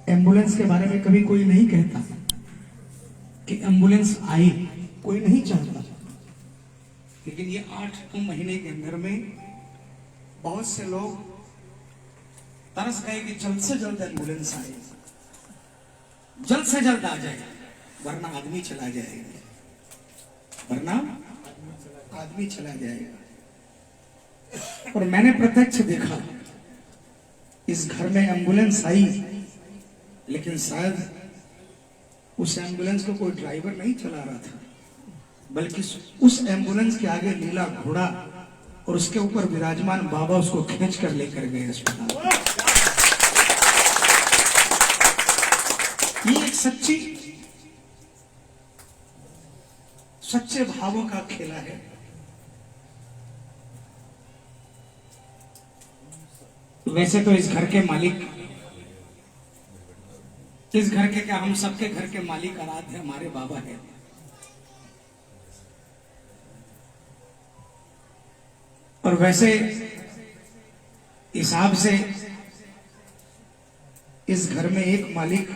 Ambulance के बारे में कभी कोई नहीं कहता कि एम्बुलेंस आई, कोई नहीं चाहता। लेकिन ये 8 महीने के अंदर में बहुत से लोग तरस गए कि जल्द से जल्द एम्बुलेंस आए, जल्द से जल्द आ जाए, वरना आदमी चला जाएगा, वरना आदमी चला जाएगा। और मैंने प्रत्यक्ष देखा, इस घर में एम्बुलेंस आई, लेकिन शायद उस एम्बुलेंस को कोई ड्राइवर नहीं चला रहा था, बल्कि उस एम्बुलेंस के आगे नीला घोड़ा और उसके ऊपर विराजमान बाबा उसको खींच कर लेकर गए अस्पताल। ये एक सच्चे भावों का खेला है। वैसे तो इस घर के मालिक, इस घर के क्या, हम सबके घर के मालिक आराध्य हमारे बाबा है। और वैसे हिसाब से इस घर में एक मालिक,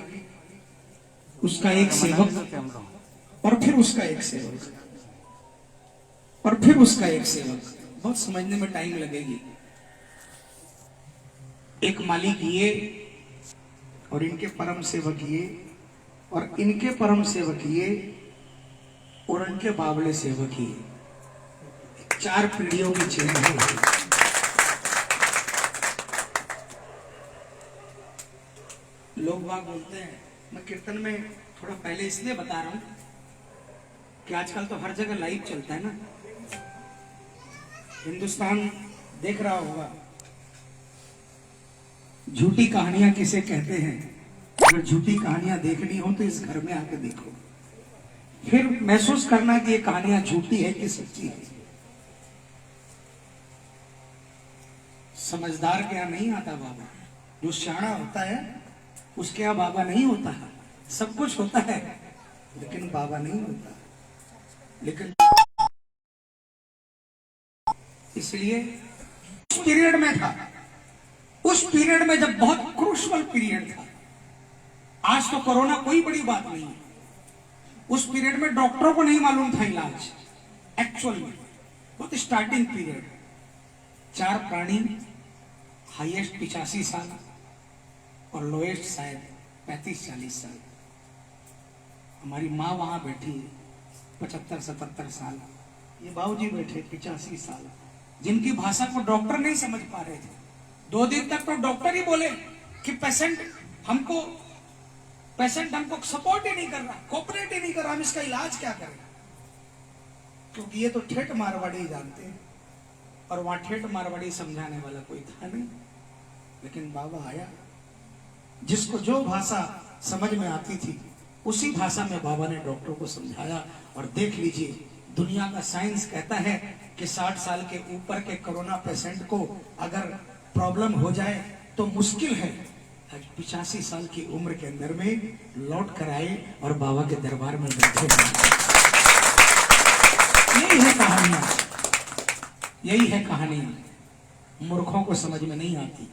उसका एक सेवक, और फिर उसका एक सेवक, और फिर उसका एक सेवक। बहुत समझने में टाइम लगेगी। एक मालिक ये, और इनके परम सेवक ये, और इनके परम सेवक ये, और इनके बावले सेवक ये। 4 पीढ़ियों की चेन है। लोग बाग बोलते हैं, मैं कीर्तन में थोड़ा पहले इसलिए बता रहा हूं कि आजकल तो हर जगह लाइव चलता है ना, हिंदुस्तान देख रहा होगा। झूठी कहानियां किसे कहते हैं? अगर झूठी कहानियां देखनी हो तो इस घर में आके देखो, फिर महसूस करना कि ये कहानियां झूठी है कि सच्ची है। समझदार के यहां नहीं आता बाबा, जो सियाना होता है उसके यहां बाबा नहीं होता है। सब कुछ होता है लेकिन बाबा नहीं होता। लेकिन इसलिए उस पीरियड में था, उस पीरियड में जब बहुत क्रूशल पीरियड था। आज तो कोरोना कोई बड़ी बात नहीं है, उस पीरियड में डॉक्टरों को नहीं मालूम था इलाज। एक्चुअल में बहुत स्टार्टिंग पीरियड, 4 प्राणी, हाईएस्ट 85 साल और लोएस्ट शायद 35-40 साल। हमारी माँ वहां बैठी है 75-77 साल, ये बाबूजी बैठे 85 साल, जिनकी भाषा को डॉक्टर नहीं समझ पा रहे थे। 2 दिन तक तो डॉक्टर ही बोले कि पेशेंट हमको सपोर्ट ही नहीं कर रहा, कोऑपरेट ही नहीं कर रहा, हम इसका इलाज क्या करें? क्योंकि ये तो ठेठ मारवाड़ी जानते हैं, और वहां ठेठ मारवाड़ी समझाने वाला कोई था नहीं। लेकिन बाबा आया, जिसको जो भाषा समझ में आती थी उसी भाषा में बाबा ने डॉक्टरों को समझाया। और देख लीजिए, दुनिया का साइंस कहता है कि 60 साल के ऊपर के कोरोना पेशेंट को अगर प्रॉब्लम हो जाए तो मुश्किल है 85 साल की उम्र के अंदर में लौट कर आए और बाबा के दरबार में बैठे। यही है कहानियां, यही है कहानियां। मूर्खों को समझ में नहीं आती,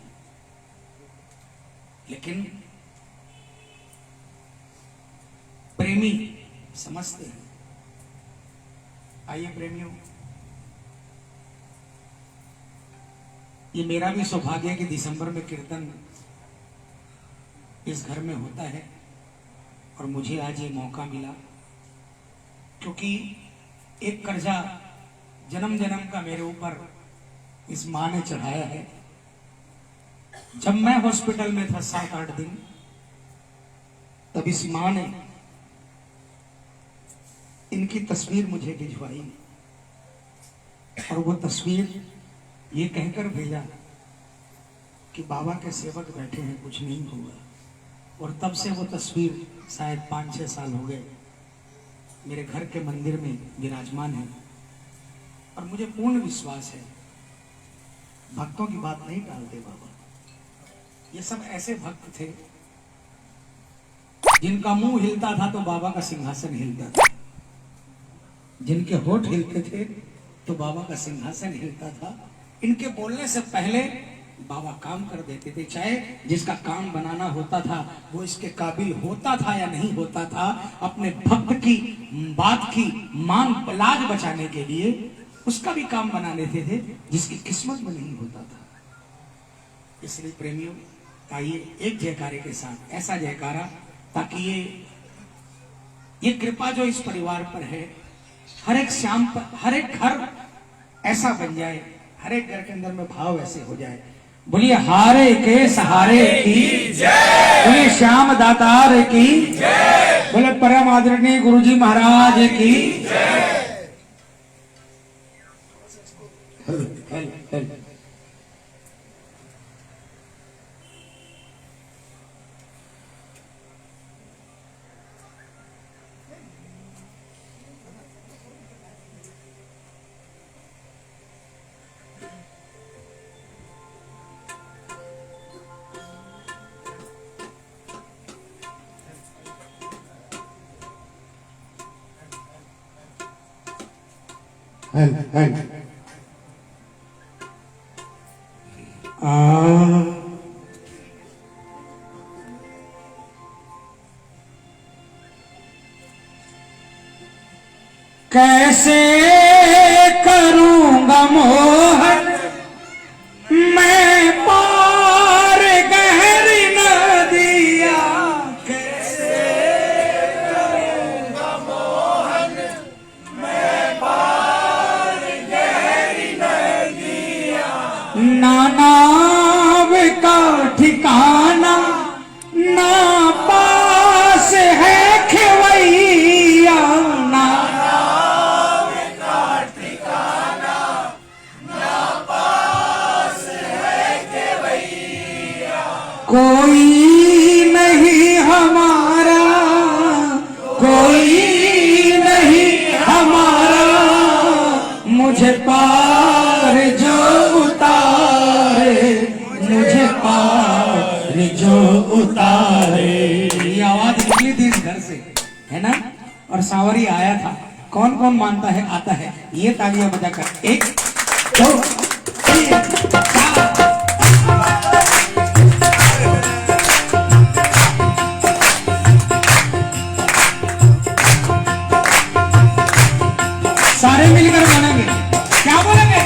लेकिन प्रेमी समझते हैं। आइए प्रेमियों, ये मेरा भी सौभाग्य है कि दिसंबर में कीर्तन इस घर में होता है, और मुझे आज ये मौका मिला, क्योंकि एक कर्जा जन्म जन्म का मेरे ऊपर इस मां ने चढ़ाया है। जब मैं हॉस्पिटल में था 7-8 दिन, तब इस मां ने इनकी तस्वीर मुझे भिजवाई, और वो तस्वीर ये कहकर भेजा कि बाबा के सेवक बैठे हैं, कुछ नहीं होगा। और तब से वो तस्वीर शायद 5-6 साल हो गए मेरे घर के मंदिर में विराजमान है। और मुझे पूर्ण विश्वास है, भक्तों की बात नहीं टालते बाबा। ये सब ऐसे भक्त थे जिनका मुंह हिलता था तो बाबा का सिंहासन हिलता था, जिनके होठ हिलते थे तो बाबा का सिंहासन हिलता था। इनके बोलने से पहले बाबा काम कर देते थे। चाहे जिसका काम बनाना होता था वो इसके काबिल होता था या नहीं होता था, अपने भक्त की बात की मांग लाज बचाने के लिए उसका भी काम बना लेते थे जिसकी किस्मत में नहीं होता था। इसलिए प्रेमियों, आइए एक जयकारे के साथ, ऐसा जयकारा ताकि ये कृपा जो इस परिवार पर है, हर एक शाम पर हर एक घर ऐसा बन जाए, हर एक घर के अंदर में भाव ऐसे हो जाए। बोलिए हारे के सहारे की जय, बोलिए श्याम दातार की जय, बोले परम आदरणीय गुरुजी महाराज की जय। कैसे करूंगा मोहन मैं पार गहरी नदिया, कैसे करूंगा मोहन मैं पार गहरी नदिया, ना नाव का ठिकाना ना पास है खेवैया, ना कोई नहीं हमारा, कोई नहीं हमारा, मुझे पार जो उतारे, मुझे पार जो उतारे। ये आवाज निकली थी इस घर से, है ना? और सांवरी आया था। कौन कौन मानता है आता है? ये तालियां बजाकर 1 2 3 4। सारे मिलकर बोलेंगे, क्या बोलेंगे?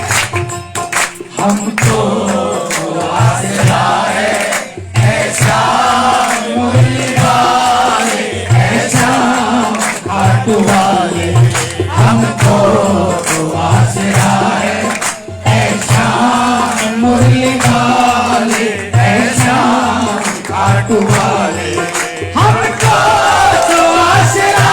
हमको आसरा है ऐसा मुरली वाले, ऐसा खाटू वाले, हमको आसरा है ऐसा मुरली वाले, ऐसा खाटू वाले, हमको तो आसरा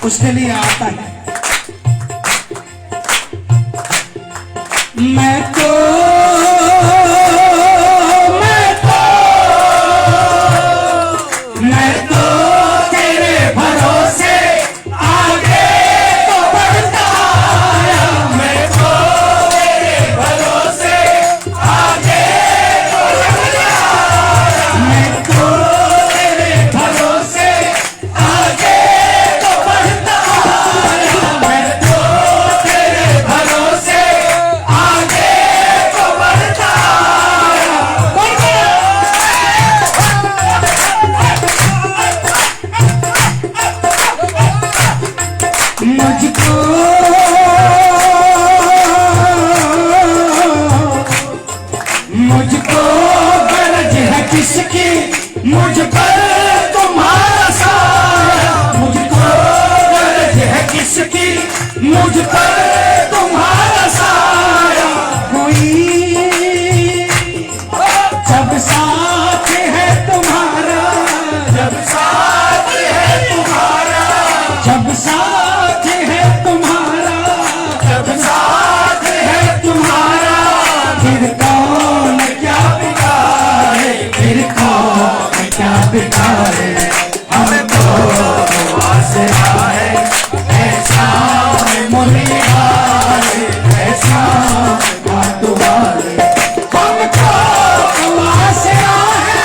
उसके लिए आता है। मैं तो तेरे भरोसे आगे तो बढ़ता आया, मैं तो तेरे भरोसे आगे तो बढ़ता आया, मैं तो तेरे भरोसे आगे तो बढ़ता आया, मैं तो तेरे भरोसे आगे तो बढ़ता आया। मुझको गरज है किसकी, मुझ पर तुम्हारा साया, मुझको गरज है किसकी, मुझ पर तुम्हारा साया। जब साथ है तुम्हारा, जब साथ है तुम्हारा, जब साथ है तुम्हारा, जब साथ है तुम्हारा, फिर कौन क्या बिगाड़े, फिर कौन क्या बिगाड़े, हमें तो आसरा है ऐसा मुरली वाले, ऐसा घाटू वाले, हमको आसरा है।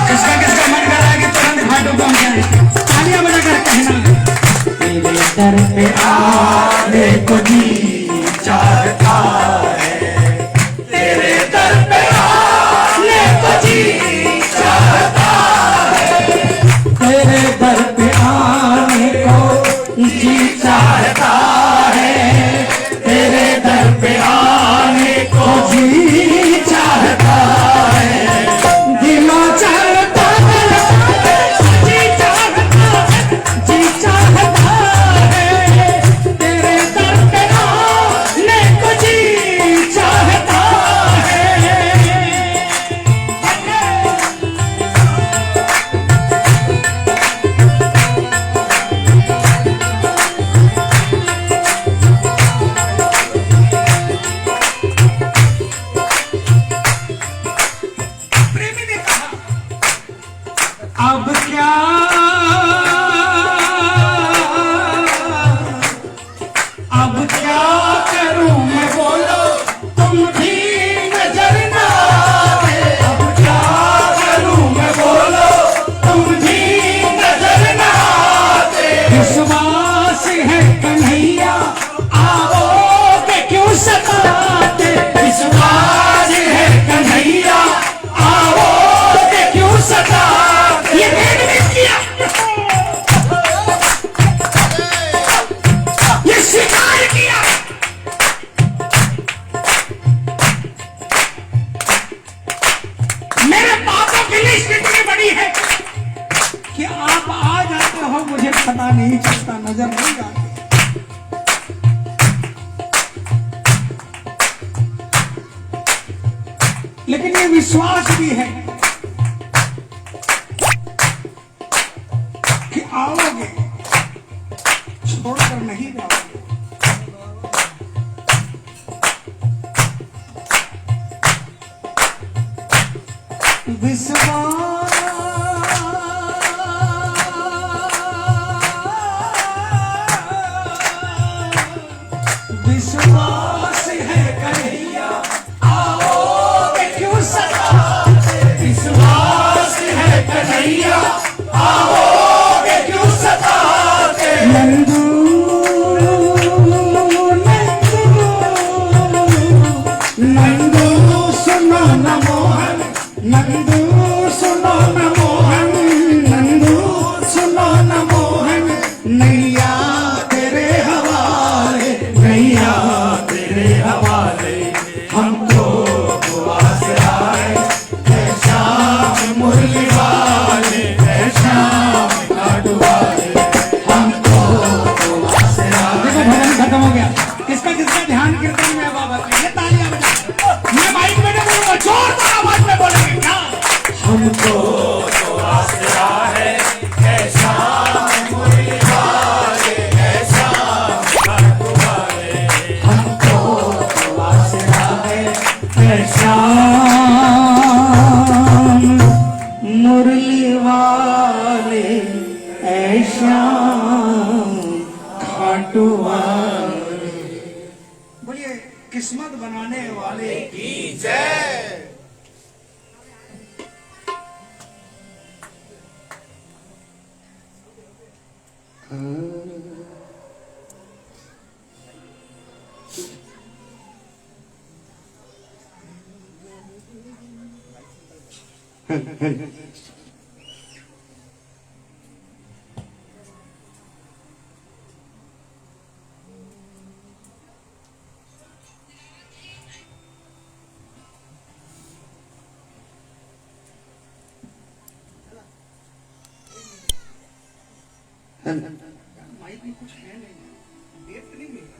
किसका किसका मन कर रहा है कि तुरंत घाटों पहुंच जाए? तालियां बजाकर कहना, तेरे दर पे आने को जी चाहता है, तेरे दर पे आने को जी चाहता है, तेरे दर पे आने को जी चाहता है, तेरे दर पे आने को जी चाहता है, दिलों चाहता है, जी चाहता है, जी चाहता है, तेरे दर पे आने को जी चाहता है। प्रेमी ने कहा, अब क्या, अब क्या करूं मैं बोलो, तुम भी नजर ना आते, अब क्या करूं मैं बोलो, तुम भी नजर ना आते, विश्वास है कन्हैया आओगे क्यों सताते, विश्वास है कन्हैया आओगे क्यों सताते, ये एडमिट किया, ये स्वीकार किया। मेरे पापों की लिस्ट इतनी बड़ी है कि आप आ जाते हो, मुझे पता नहीं चलता, नजर नहीं आते। लेकिन ये विश्वास भी है कि आओगे, छोड़कर नहीं जाओगे। विश्वास है कन्हैया आओगे क्यों सताते, विश्वास है कन्हैया आओगे क्यों सताते, नंदू नंदू सुनो न मोहन, नंदू सुनो न मोहन, नंदू सुनो न मोहन, नैया तेरे हवाले, नैया तेरे हवाले, हमको आसरा है श्याम मुरली वाले, है श्याम घाटू वाले, हमको आसरा। देखो भजन खत्म हो गया। किसका किसका ध्यान कीर्तन में बाबा का, ये तालियां बजा, मैं माइक में नहीं बोलूंगा, जोरदार आवाज में बोलेंगे क्या? हमको तो आसरा है ऐसा मुरली वाले, ऐसा घाटू वाले, हमको तो आसरा है ऐसा मुरली वाले, ऐसा घाटू वाले। बोलिए किस्मत बनाने वाले की जय। माइक में कुछ है नहीं, डेट नहीं मिल रहा।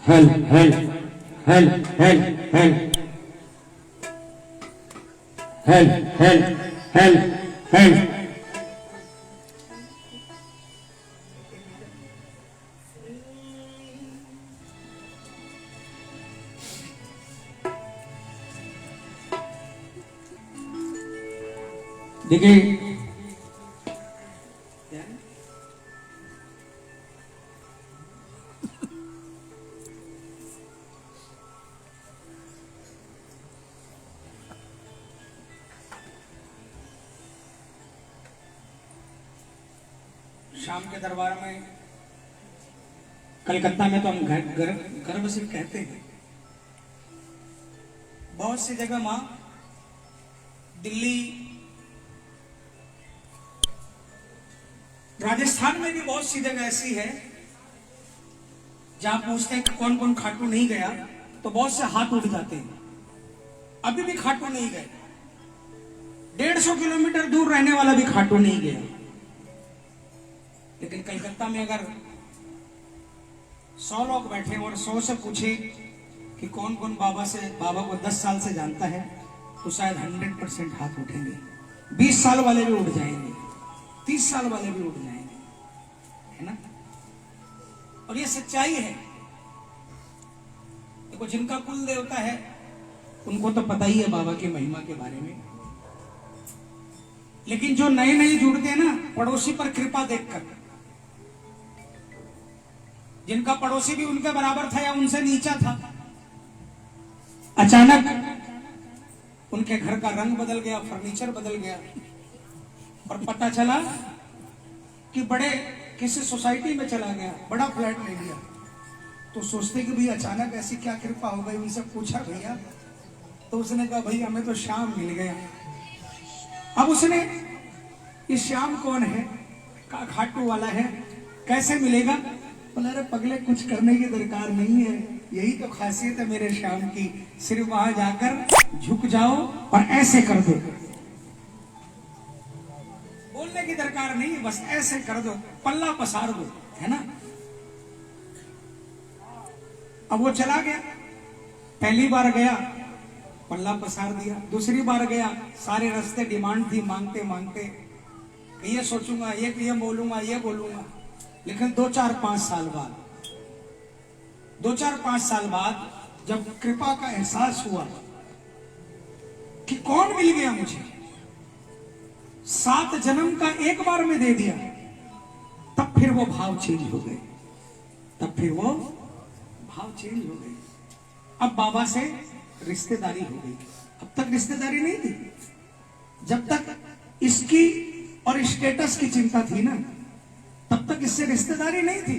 Hello hello hello hello hello hello hello hello hello देखिए शाम के दरबार में, कलकत्ता में तो हम गर्व से कहते हैं, बहुत सी जगह मां, दिल्ली, राजस्थान में भी बहुत सी जगह ऐसी है जहां पूछते हैं कि कौन कौन खाटू नहीं गया, तो बहुत से हाथ उठ जाते हैं। अभी भी खाटू नहीं गए, 150 किलोमीटर दूर रहने वाला भी खाटू नहीं गया। लेकिन कलकत्ता में अगर 100 लोग बैठे और 100 से पूछे कि कौन कौन बाबा को 10 साल से जानता है, तो शायद 100% हाथ उठेंगे। 20 साल वाले भी उठ जाएंगे, 30 साल वाले भी उठ जाएंगे, है ना। और ये सच्चाई है। देखो, जिनका कुल देवता है उनको तो पता ही है बाबा की महिमा के बारे में, लेकिन जो नए नए जुड़ते हैं ना, पड़ोसी पर कृपा देखकर, जिनका पड़ोसी भी उनके बराबर था या उनसे नीचा था, अचानक उनके घर का रंग बदल गया, फर्नीचर बदल गया, और पता चला कि बड़े किसी सोसाइटी में चला गया, बड़ा फ्लैट ले लिया, तो सोचते कि भाई अचानक ऐसी क्या कृपा हो गई। उनसे पूछा भैया, तो उसने कहा भाई हमें तो श्याम मिल गया। अब उसने, ये श्याम कौन है, का खाटू वाला है, कैसे मिलेगा? बोला अरे पगले, कुछ करने की दरकार नहीं है, यही तो खासियत है मेरे श्याम की, सिर्फ वहां जाकर झुक जाओ और ऐसे कर दो, बोलने की दरकार नहीं, बस ऐसे कर दो, पल्ला पसार दो, है ना। अब वो चला गया, पहली बार गया पल्ला पसार दिया, दूसरी बार गया, सारे रास्ते डिमांड थी, मांगते मांगते, ये सोचूंगा, ये बोलूंगा, ये बोलूंगा। लेकिन 2-4-5 साल बाद, 2-4-5 साल बाद जब कृपा का एहसास हुआ कि कौन मिल गया मुझे, 7 जन्म का एक बार में दे दिया, तब फिर वो भाव चेंज हो गए, तब फिर वो भाव चेंज हो गए। अब बाबा से रिश्तेदारी हो गई। अब तक रिश्तेदारी नहीं थी, जब तक इसकी और स्टेटस की चिंता थी ना, तब तक इससे रिश्तेदारी नहीं थी,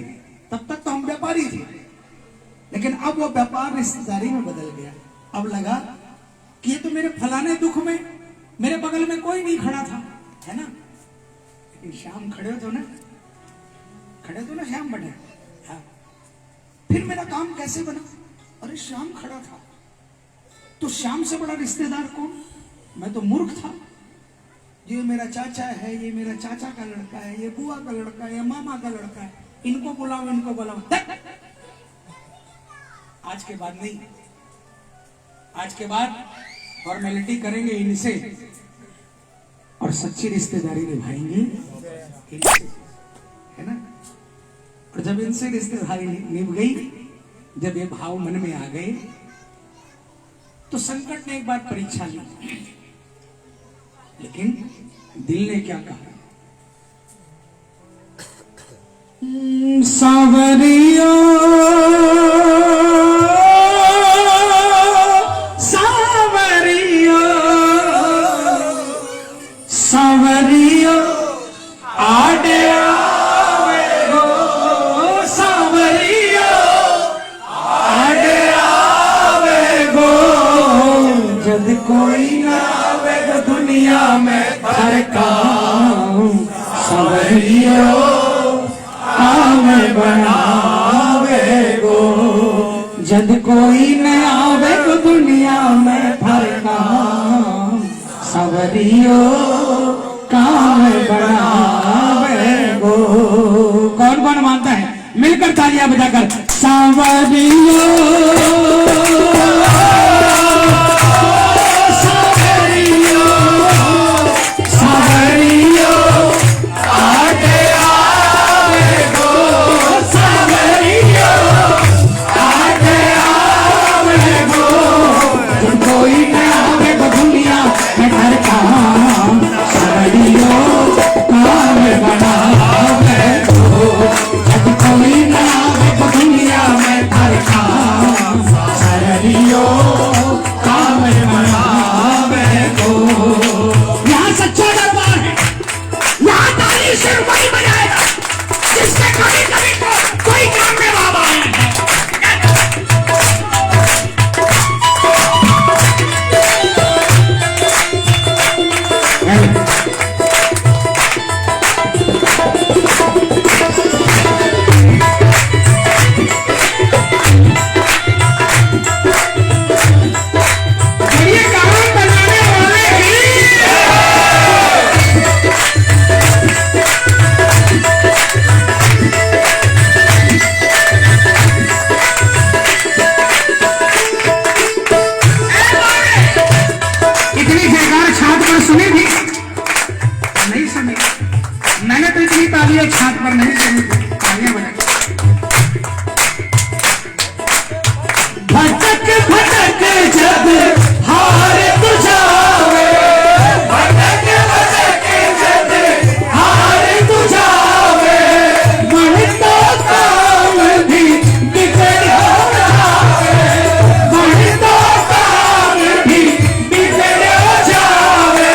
तब तक तो हम व्यापारी थे। लेकिन अब वो व्यापार रिश्तेदारी में बदल गया। अब लगा कि ये तो मेरे फलाने दुख में मेरे बगल में कोई नहीं खड़ा था, है ना, लेकिन श्याम खड़े हो तो ना, श्याम बने। हाँ। फिर मेरा काम कैसे बना? अरे श्याम खड़ा था, तो श्याम से बड़ा रिश्तेदार कौन? मैं तो मूर्ख था। ये मेरा चाचा है, ये मेरा चाचा का लड़का है, ये बुआ का लड़का है, ये मामा का लड़का है, इनको बुलाओ, इनको बुलाओ। आज के बाद नहीं, आज के बाद फॉर्मेलिटी करेंगे इनसे और सच्ची रिश्तेदारी निभाएंगे इनसे, है ना। और जब इनसे रिश्तेदारी निभ गई, जब ये भाव मन में आ गए, तो संकट ने एक बार परीक्षा ली, लेकिन दिल ने क्या कहा? सावरिया सावरिया सावरिया आडे आवे गो, सावरिया आडे आवे गो, जद कोई ना आवे गो दुनिया में हर काम, सावरिया आवे बनावे गो, जद कोई न आवे गो दुनिया में हर काम, सवरियो काम बनावे गो। कौन कौन मानता है? मिलकर तालियां बजाकर सावरियो सावरियो सावरियो आगे आवे गो। सावरियो आगे आवे गो। तुम कोई न आवे गो दुनिया में घर काम सावरियो काम बनावे गो। जब कोई न आवे गो दुनिया में घर काम सावरियो काम बनावे गो। यहाँ सच्चा दरबार है, यहाँ ताली सिर्फ वही बजाएगा जिसके कभी कभी कोई काम में बाबा आया है। ये काम बनाने वाले ही इतनी जयकार छात पर सुनी थी? नहीं सुनी। मैंने तो इतनी तालियां छात पर नहीं सुनी थी। तालियां बजा भटक भटक जब हार बुझावे। भटक भटक जब हार बुझावे। मन तो काम भी बिगड़ जावे। मन तो काम भी बिगड़ जावे।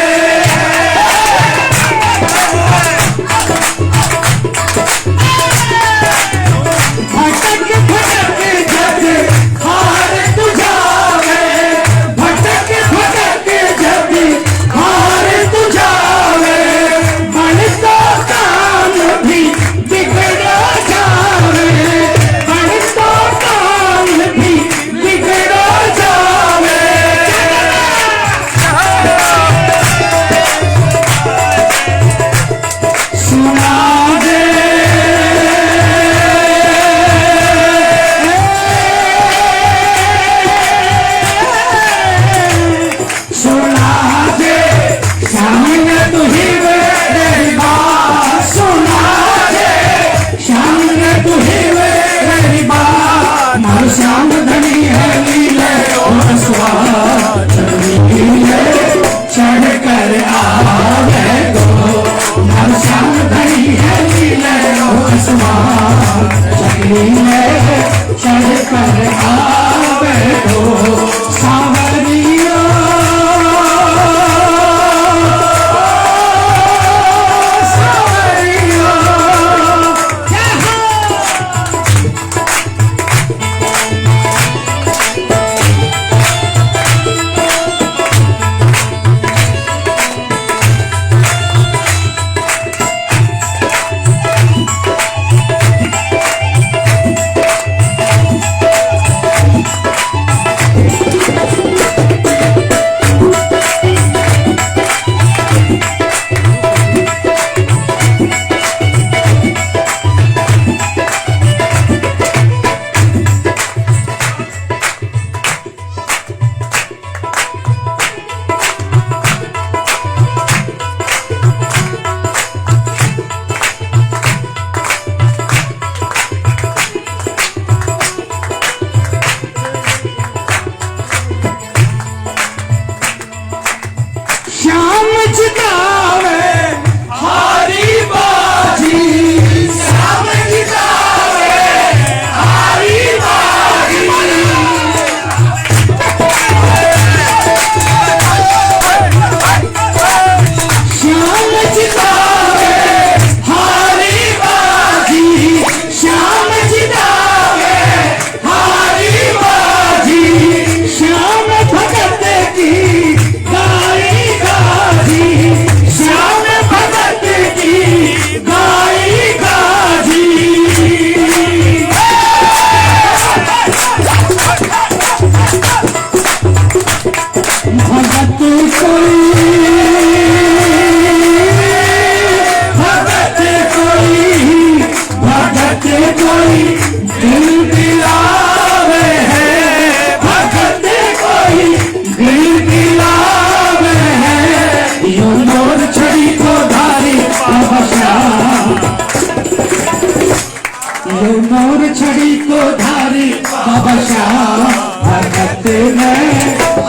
में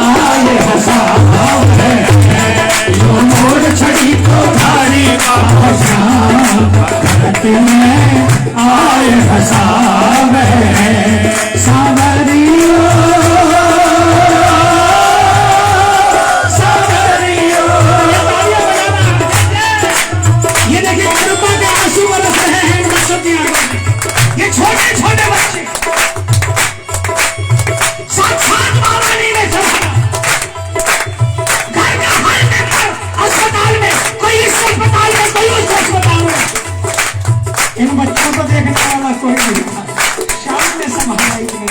आए हंसावे, यो मोर छड़ी को धारी शाम भगत में आए हंसावे सावरियो सावरियो। ये देखिए कृपा के आंसू बरस रहे हैं इन बच्चों की आंखों में। ये छोटे छोटे बच्चे साक्षात महारानी ने चढ़ाया घर का हर मेंबर अस्पताल में, कोई इस अस्पताल में कोई उस अस्पताल में। इन बच्चों को देखने वाला कोई नहीं था। शाम में संभाला ही नहीं।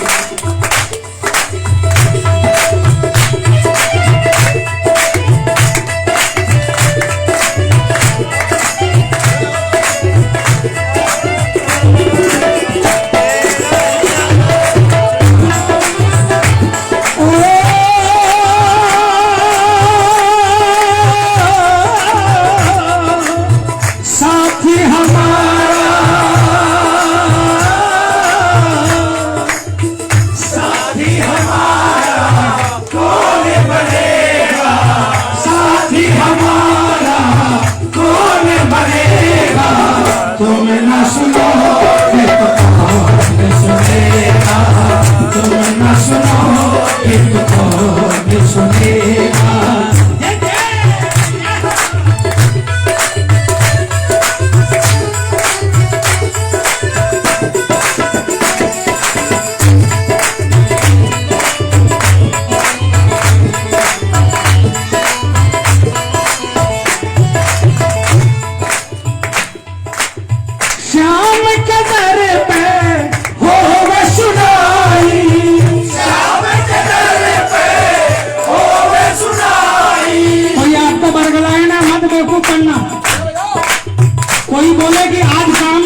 कोई बोले कि आज काम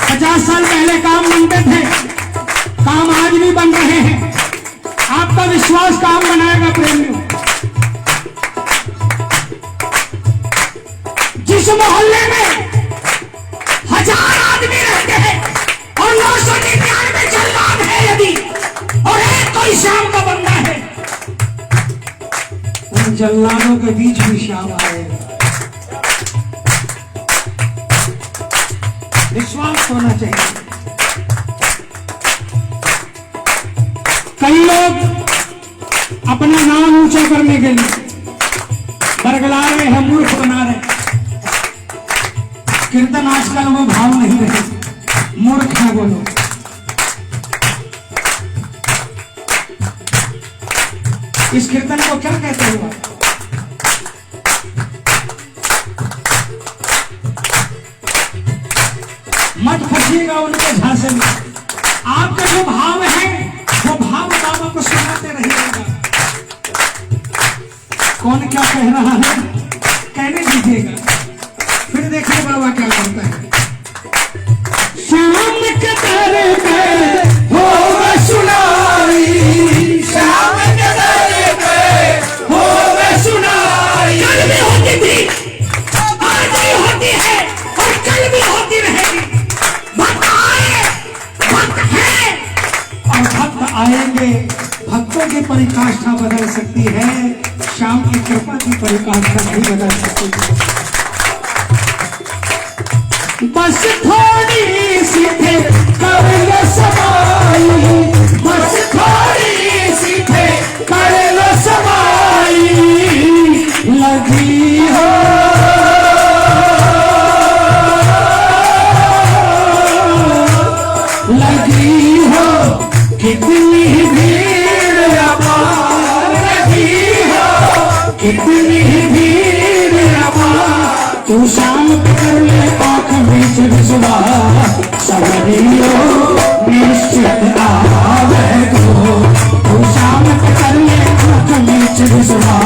50 साल पहले काम बनते थे, काम आज भी बन रहे हैं। आपका विश्वास काम बनाएगा प्रेमियों। जिस मोहल्ले में 1000 आदमी रहते हैं और 999 जल्लाद है यदि, और एक कोई श्याम का बंदा है, उन जल्लादों के बीच भी श्याम आएगा। विश्वास होना चाहिए। कई लोग अपना नाम ऊंचा करने के लिए बरगला रहे हैं, मूर्ख बना रहे। कीर्तन आजकल वो भाव नहीं रहे, मूर्ख है वो लोग। इस कीर्तन को क्या कहते हो? मत फंसिएगा उनके झांसे में। आपका जो भाव है वो भाव बाबा को सुनाते रहिएगा। कौन क्या कह रहा है कहने दीजिएगा, फिर देखिए बाबा क्या करता है। शाम के तारे पे हो सुनाई, शाम के तारे पे हो सुनाई। कल भी होती थी, आज भी होती है और कल भी होती रहेगी। आएंगे, भक्तों की परिकाष्ठा बदल सकती है, शाम की कृपा की परिकाष्ठा नहीं बदल सकती। बस थोड़ी सी थे कर लो समाई, बस थोड़ी सी थे कर लो समाई, लगी हो लगी हो कितनी भीड़ अपार लगी हो, कितनी भीड़ अपार। तू शाम कर ले आँख बीच विश्वा, सवरियो निश्चित आवे गो। तू शाम कर ले आँख बीच विश्वा,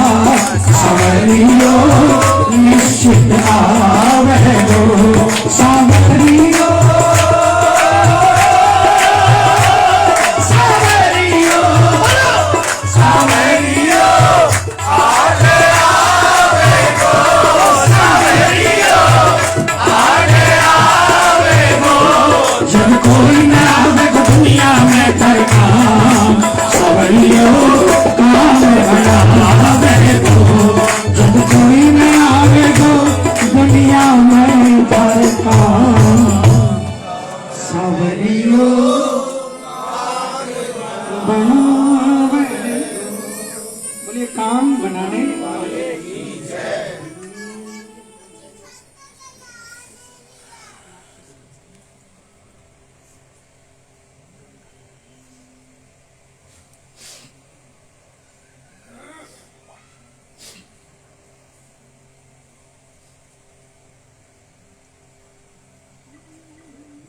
सवरियो निश्चित आवे गो। सवरियो कोई ना दुनिया में कर काम,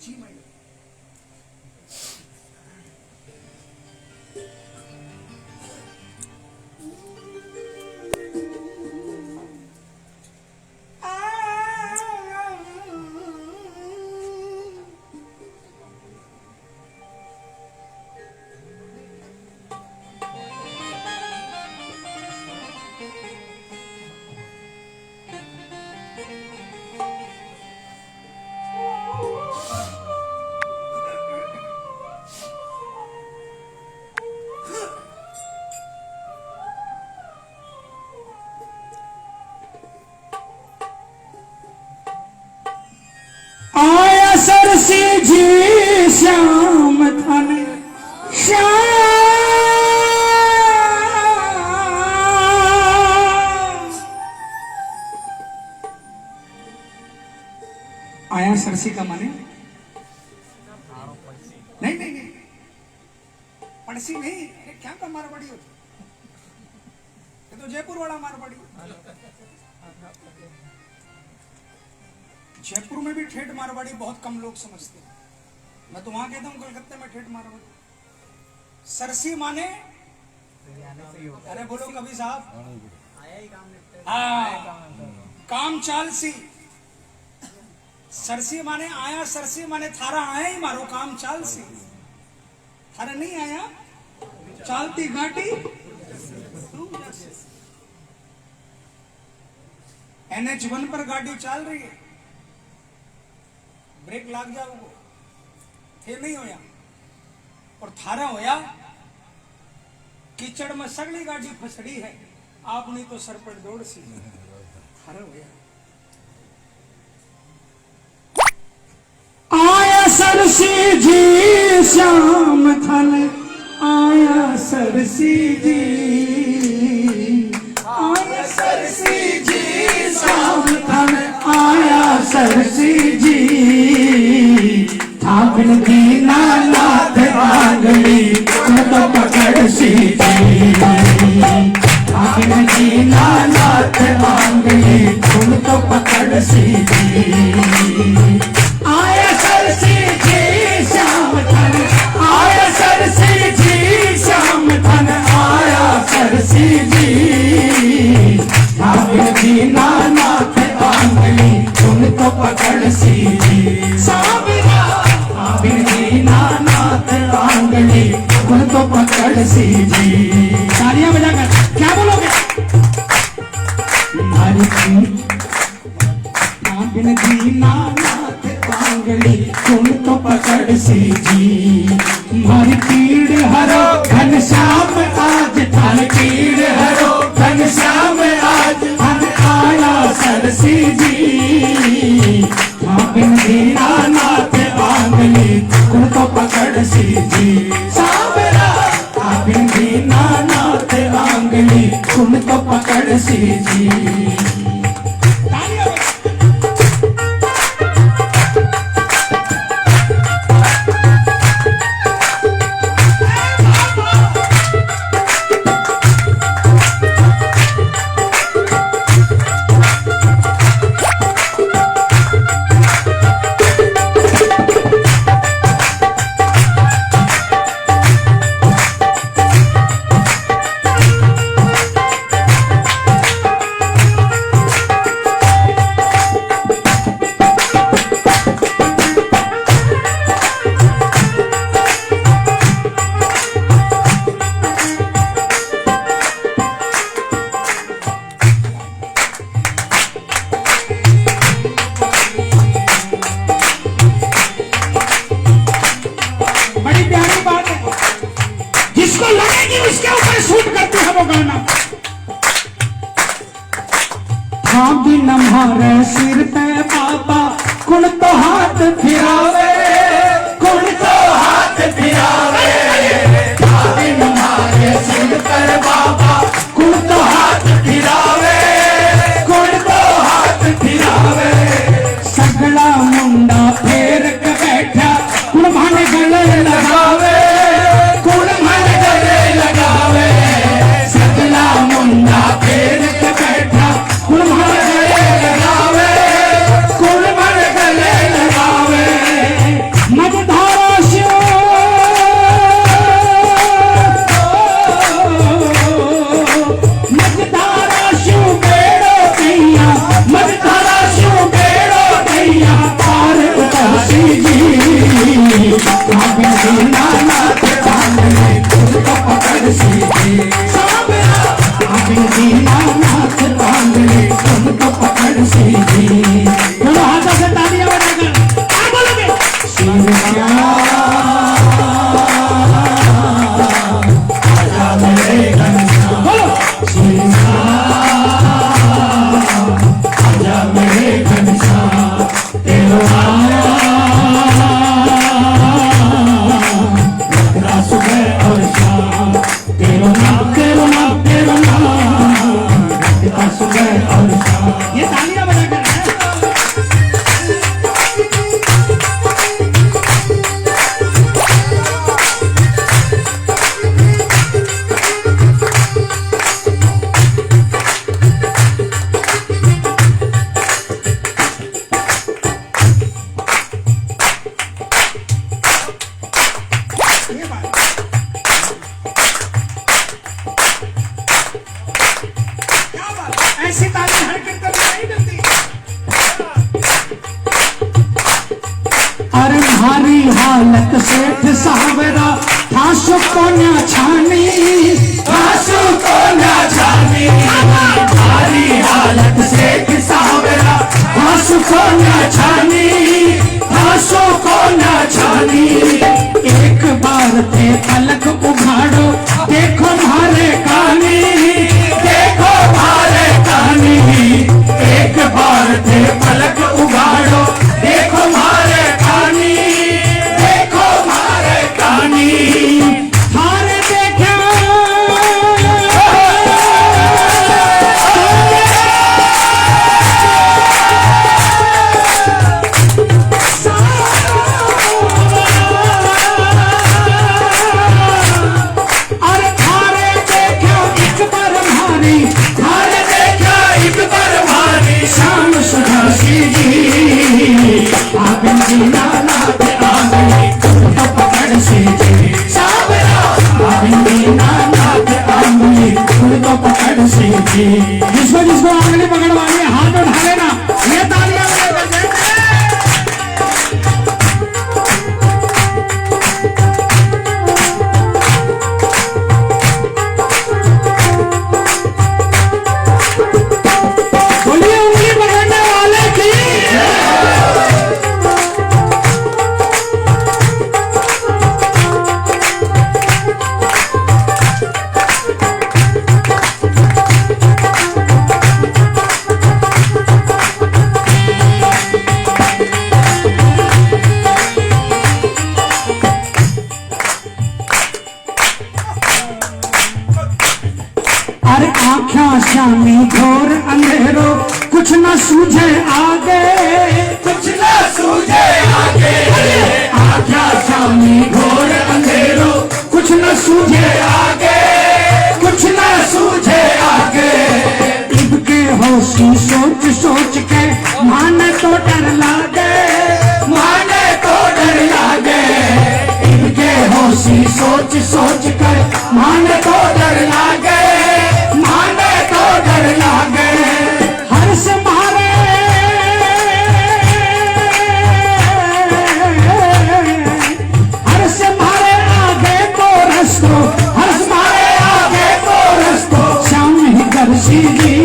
जी मैडम। आया सरसी जी श्याम धन श्याम आया सरसी का माने नहीं नहीं नहीं, पड़सी नहीं। अरे क्या का मारवाड़ी होती, ये तो जयपुर वाला मारवाड़ी। जयपुर में भी ठेठ मारवाड़ी बहुत कम लोग समझते हैं। मैं तो वहां कहता हूँ कलकत्ते में ठेठ मारवाड़ी। सरसी माने, अरे बोलो कभी साहब, काम चालसी। सरसी माने आया, सरसी माने थारा आया ही मारो काम चालसी। थारा नहीं आया चालती घाटी NH1 पर गाड़ी चल रही है, ब्रेक लाग जाओगे, थे नहीं होया और थारा होया कीचड़ में सगली गाड़ी फसड़ी है, आपने तो सर पर दौड़ सी थारा होया। आया सरसी जी श्याम धन आया सरसी जी आया सरसी जी श्याम धन आया सरसी जी थापन की नानाथ आंगली तुम तो पकड़ सी जी थापन की नानाथ आंगली तुम तो पकड़ सी जी आया सरसी जी श्याम धन आया सरसी जी श्याम धन आया सरसी जी थापन की नानाथ आंगली तुम तो पकड़ सी जी साबिरा थापन की नानाथ आंगली तुम तो पकड़ सी जी। तालियां बजाकर क्या बोलोगे? थापन की नानाथ आंगली तुम तो पकड़ सी जी मारी पीड़ हरो घनश्याम आज धन पीड़ हरो घनश्याम आज धन आया सरसी जी थापन की नानाथ आंगली तुम तो पकड़ सी जी साबरा थापन की नानाथ आंगली तुम तो पकड़ सी जी। जिसको लगेगी उसके ऊपर शूट करते हैं वो गाना। हाँ भी नम्हारे सिर पे बाबा कुण तो हाथ फिरावे कुण तो हाथ फिरावे हाँ भी नम्हारे सिर पे बाबा कुण तो हाथ फिरावे कुण तो हाथ फिरावे सगला मुंडा फेर के बैठा कुण भाने गले लगावे सगला मुंडा फेर के बैठा कुल भर गले लगावे कुल भर गले लगावे आया आजा मेरे घनश्याम श्री आजा मेरे घनश्याम तेरो आया रखना सुबह और शाम तेरो नाम तेरो नाम तेरो नाम रखना सुबह और शाम। ये तालियां बजा कर ऐसी ताली हर कीर्तन में नहीं मिलती। अरे भारी हालत सेठ सावरा ठासु को न छानी ठासु को न छानी भारी हालत सेठ सावरा ठासु को न छानी ठासु को न छानी एक बार थे पलक उघाड़ो देखो मारे कानी देखो मारे कानी एक बार थे पलक उघाड़ो देखो मारे कानी देखो मारे कानी थारे देखा अरे थारे देखो एक बार भारी थारे देखो एक बार भारी शाम सुधासी जी आबिन जी नानाथ आंगली तो पकड़ से जी सावरा आबिन जी नानाथ आंगली तो पकड़ से जी जिसको आंगली पकड़वानी है हाथ उठा लेना ये तालियां बजाकर बोलिए उंगली पकड़ने वाले की अरे आँखें श्यामी घोर अंधेरो कुछ न सूझे आगे कुछ न सूझे आगे आँखें श्यामी घोर अंधेरो कुछ न सूझे आगे कुछ न सूझे आगे इनके होशी सोच सोच के माने तो डर लागे माने तो डर लागे इनके होशी सोच सोच कर माने तो डर लागे माने तो डर लागे हर्ष मारे हर्ष मारे आगे को रस्तो हर्ष मारे आगे को रस्तो श्याम ही दर्शी जी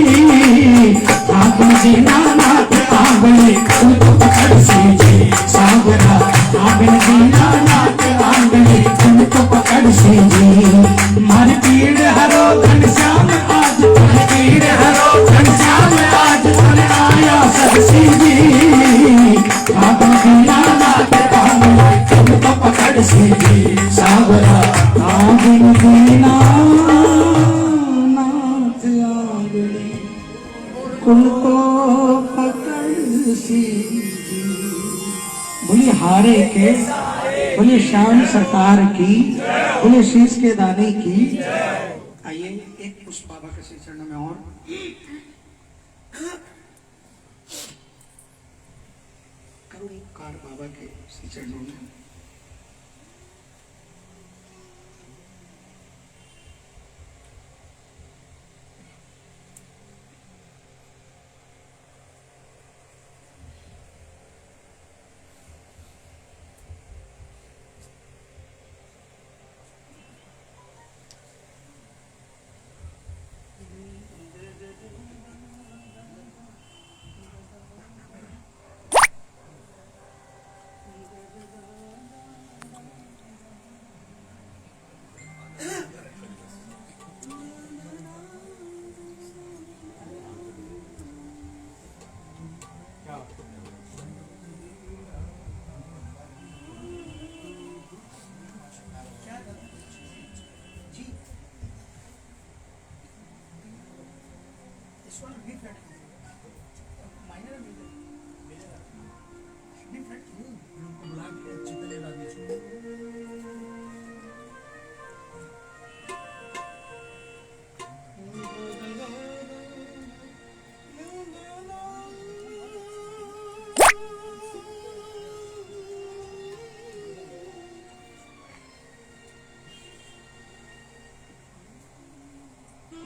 आगन जी नानाथ आंगली तो पकड़ सी जी सावरा आगन जी नानाथ आंगली तो पकड़ सी जी मारी पीड़ हरो घनश्याम आज तुम्हें पीड़ हरो घनश्याम आज तुम्हें आया सरसी जी आगन जी नानाथ आंगली तो पकड़ सी जी सावरा आगन जी नानाथ आंगली उनको पकड़ सी जी। बोलिए हारे के बोलिए श्याम सरकार की बोलिए शीश के दाने की। आइए एक पुष्प बाबा के श्री चरणों में और करुणिकार बाबा के श्री चरणों में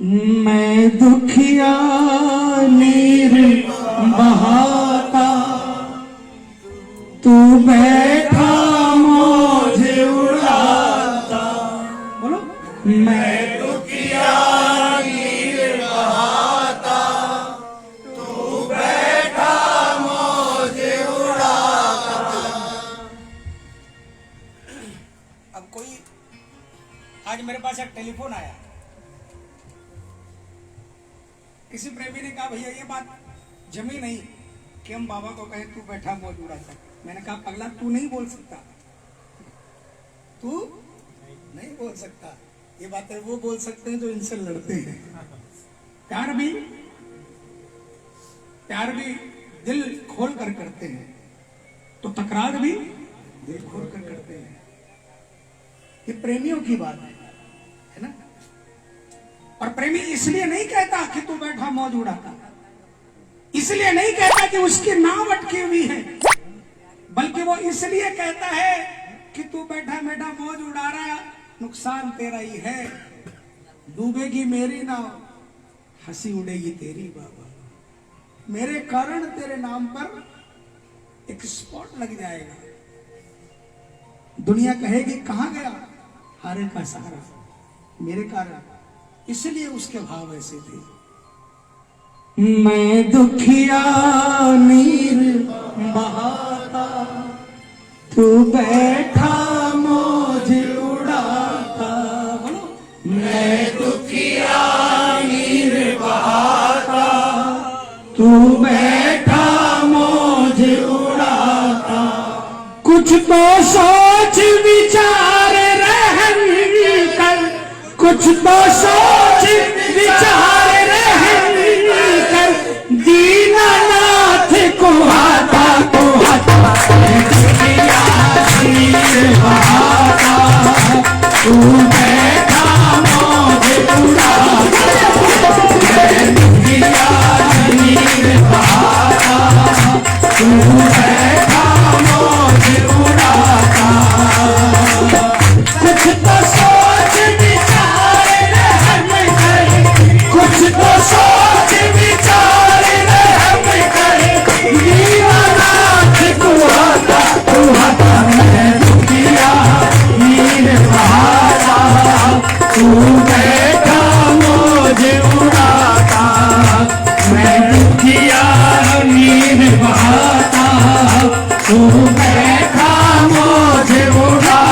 मैं दुखिया नीर बहाता, तू बैठा मौज उड़ाता। बोलो, मैं दुखिया नीर बहाता, तू बैठा मौज उड़ाता। अब कोई आज मेरे पास एक टेलीफोन आया, किसी प्रेमी ने कहा भैया ये बात जमी नहीं कि हम बाबा को कहे तू बैठा मौज उड़ाता। मैंने कहा पगला तू नहीं बोल सकता, तू नहीं बोल सकता। ये बातें वो बोल सकते हैं जो इनसे लड़ते हैं। प्यार भी दिल खोल कर करते हैं, तो तकरार भी दिल खोल कर करते हैं। ये प्रेमियों की बात है ना। और प्रेमी इसलिए नहीं कहता कि तू बैठा मौज उड़ाता, इसलिए नहीं कहता कि उसकी नाव अटकी हुई है, बल्कि वो इसलिए कहता है कि तू बैठा बैठा मौज उड़ा रहा, नुकसान तेरा ही है। डूबेगी मेरी नाव, हंसी उड़ेगी तेरी बाबा। मेरे कारण तेरे नाम पर एक स्पॉट लग जाएगा, दुनिया कहेगी कहां गया हारे का सहारा। मेरे कारण, इसलिए उसके भाव ऐसे थे। मैं दुखिया नीर बहाता, तू बैठा मौज उड़ाता। बोलो, मैं दुखिया नीर बहाता, तू बैठा मौज उड़ाता। कुछ तो सोच विचार रहन कर, कुछ तो सोच विचार रहन कर, दीनानाथ को हाथा को हाथा। दुनिया नीर बहाता, तू बैठा मौज उड़ाता। दुनिया नीर बहाता, तू बैठा मौज उड़ाता। कुछ तो सोच विचार रहम करे, कुछ तो सोच विचार रहम करे, दीनानाथ को हाथा को हाथा। मैं दुखिया नीर बहाता, तू बैठा मौज उड़ाता। मैं दुखिया नीर बहाता, तू बैठा मौज उड़ाता।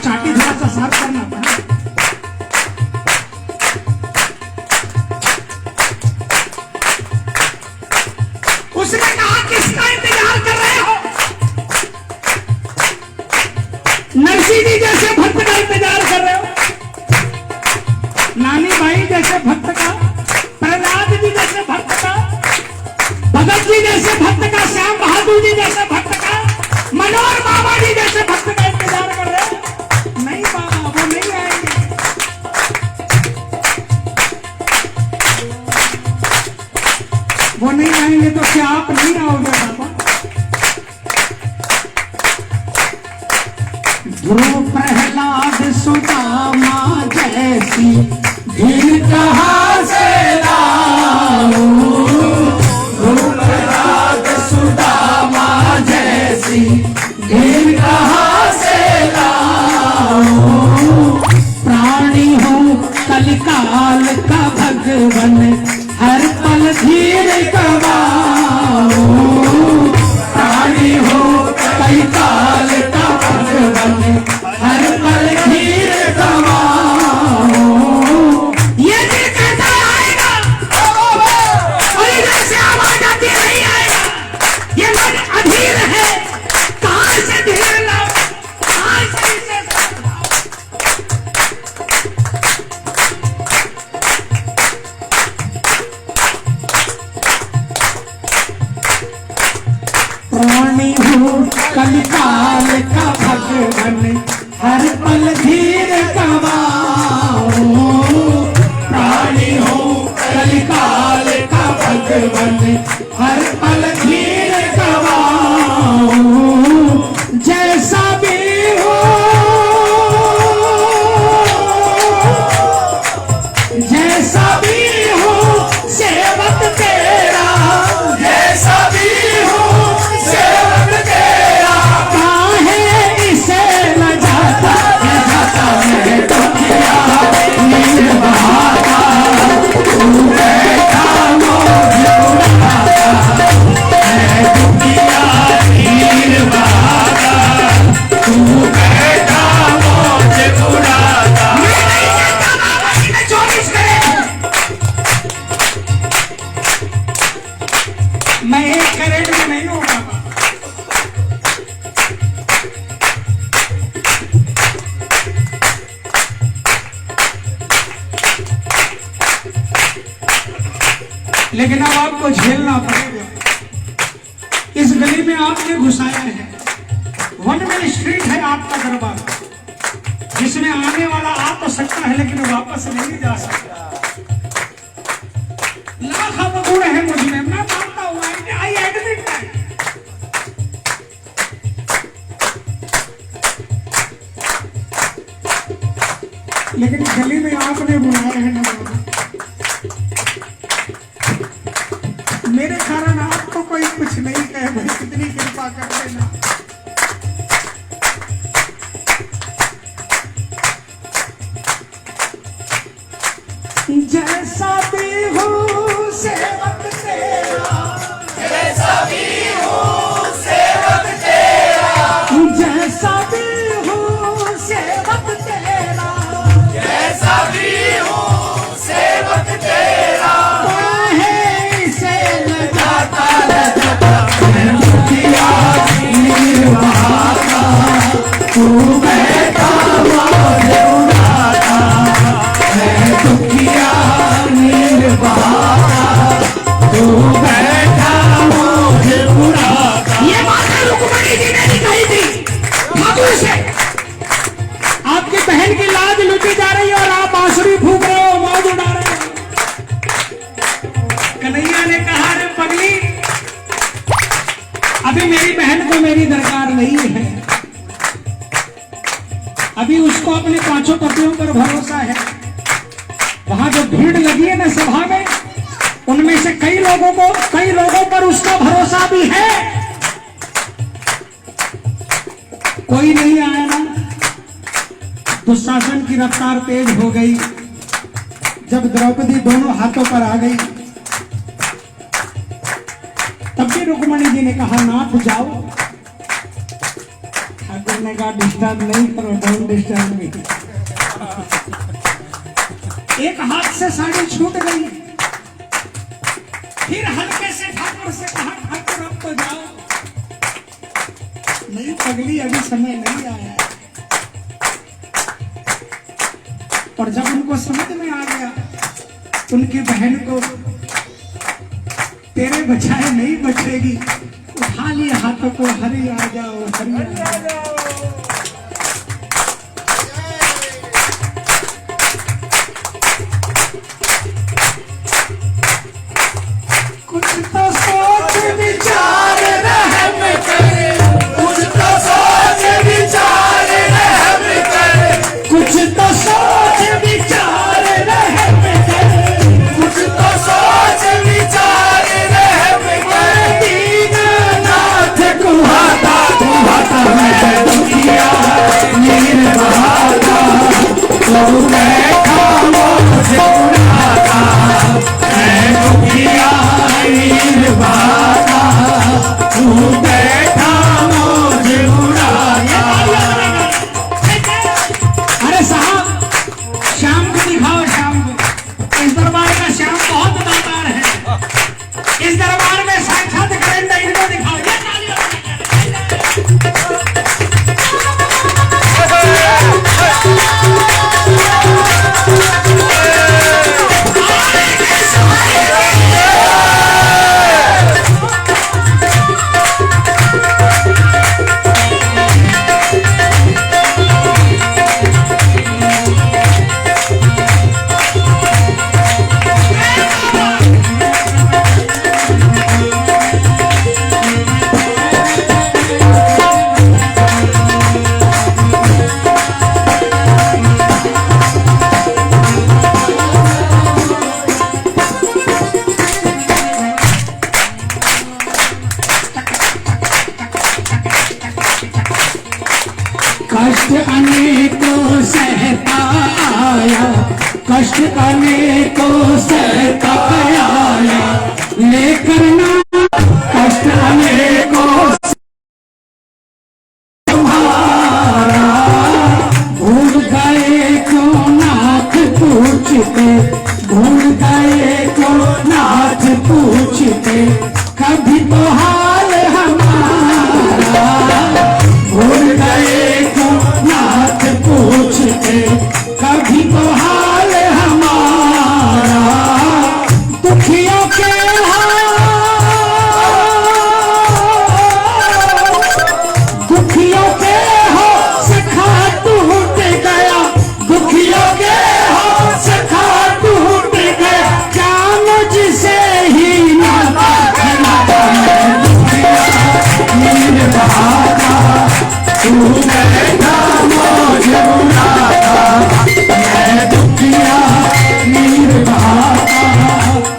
चाटी थोड़ा सा साफ करना पड़ा। उसने कहा किसका इंतजार कर रहे हो? नरसिंह जी जैसे भक्त का इंतजार कर रहे हो, नानी भाई जैसे भक्त का, प्रहलाद जी जैसे भक्त का, भगत जी जैसे भक्त का, श्याम बहादुर जी जैसे भक्त का, मनोहर बाबा जी जैसे भक्त का इंतजार कर रहे हो? नहीं बाबा, वो नहीं आएंगे। वो नहीं आएंगे तो क्या आप नहीं आओगे बाबा? ध्रुव प्रहलाद सुदामा जैसी भीड़ कहाँ से लाऊं? ध्रुव प्रहलाद सुदामा जैसी भीड़ कहाँ से लाऊं? प्राणी हूँ कलिकाल का भगवन, हर पल धीर गवाऊं। प्राणी हूँ कलिकाल का भगवन, कलिकाल का भगवन हर पल धीर गवाओ, प्राणी हो कलिकाल का भगवन हर पल धीर गवाओ, जैसा भी हो जैसा भी हो सेवक तेरा, जैसा भी हो सेवक तेरा, काहे इसे न जाता है तो किया नील बहाता, तू बैठा मोह उड़ाता है दुनिया नील बहाता, तू बैठा मोह उड़ाता। मैं एक कैरेट में नहीं हूँ बाबा, लेकिन अब आपको झेलना पड़ेगा। इस गली में आपने घुसाया है, वन में स्ट्रीट है आपका दरबार, जिसमें आने वाला आ तो सकता है लेकिन वापस नहीं जा सकता। लाख गुण है मुझ में, मैं मानता हूं, आई एडमिट दैट। लेकिन गली में आपने बुलाया है ना बाबा, मेरे कारण आपको कोई कुछ नहीं कहे, भाई कितनी कृपा कर देना। जैसा भी हो सेवक तेरा, जैसा भी हो सेवक तेरा, जैसा भी हो सेवक तेरा, जैसा भी हो सेवक तेरा, काहे इसे लगाता है दुनिया नील बहाता, तू बैठा मोह उड़ाता है दुनिया नील बहाता, तू बैठा मोह उड़ाता। ये बात रुक्मणी जी ने कही थी ठाकुर से, आपकी बहन की लाज लुटी जा रही है और आप बांसुरी फूंक रहे हो, मौज उड़ा रहे हो। कन्हैया ने कहा रे पगली, अभी मेरी बहन को मेरी दरकार नहीं है, अभी उसको अपने पांचों पतियों पर भरोसा है। वहां जो भीड़ लगी है ना सभा में, उनमें से कई लोगों पर उसका भरोसा भी है। कोई नहीं आया ना, दुशासन की रफ्तार तेज हो गई। जब द्रौपदी दोनों हाथों पर आ गई, तब भी रुक्मणी जी ने कहा नाथ जाओ। ठाकुर ने कहा डिस्टर्ब नहीं करो, डोंट डिस्टर्ब मी। एक हाथ से साड़ी छूट गई, फिर हल्के से ठाकुर से कहा ठाकुर अब तो जाओ। नहीं पगली, अभी समय नहीं आया है। और जब उनको समझ में आ गया उनकी बहन को तेरे बचाए नहीं बचेगी, उठा लिए हाथों को, हरि आ जाओ, हरि आ जाओ। कुछ तो सोच विचार रहम करे, कुछ तो सोच विचार रहम करे, कुछ तो सोच विचार रहम करे, कुछ तो सोच विचार रहम करे। दीननाथ कुहाता कुहाता है दुनिया नील बहाता, तू बैठा मोह उड़ाता है दुनिया नील बहाता, तू बैठा मोह उड़ाता। अरे साहब, शाम को दिखाओ, शाम को। इस दरबार का श्याम बहुत दातार है, इस दरबार में साक्षात करेंगे, इनको दिखाओ। ये तालियां बजाओ। कष्ट अनेकों सहता आया, लेकर ना कष्ट अनेकों तुम्हारा। भूल गए क्यों नाथ पूछते, भूल गए क्यों नाथ पूछते, कभी तो हाल हमारा। भूल गए क्यों नाथ पूछते, कभी तो हाल हमारा। दुखियों के दुखियों के हो सखा टूट गया, दुखियों के हो सखा टूट गया, क्या मुझसे ही नाता खिलाता है दुखिया नीर बहाता, तू बैठा मौज उड़ाता। मैं दुखिया नीर बहाता,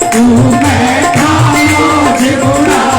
तू बैठा मौज उड़ाता।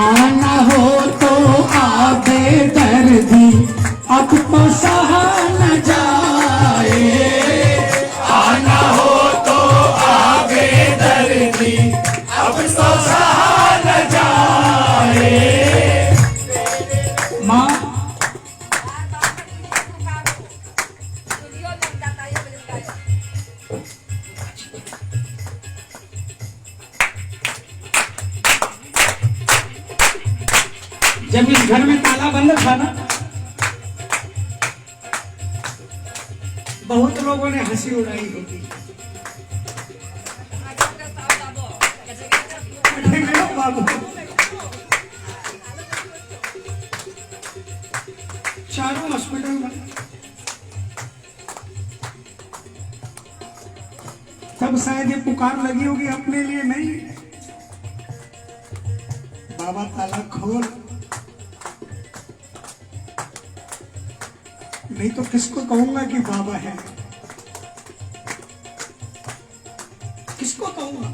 आना हो तो आबे दर्दी, अब तो सहा न जाए। आना हो तो आबे दर्दी, अब तो सहा न जाए। माँ जब इस घर में ताला बंद था ना, बहुत लोगों ने हंसी उड़ाई होगी। बाबू चारों हॉस्पिटल में तब शायद ये पुकार लगी होगी अपने लिए नहीं। बाबा ताला खोल, नहीं तो किसको कहूंगा कि बाबा है, किसको कहूंगा।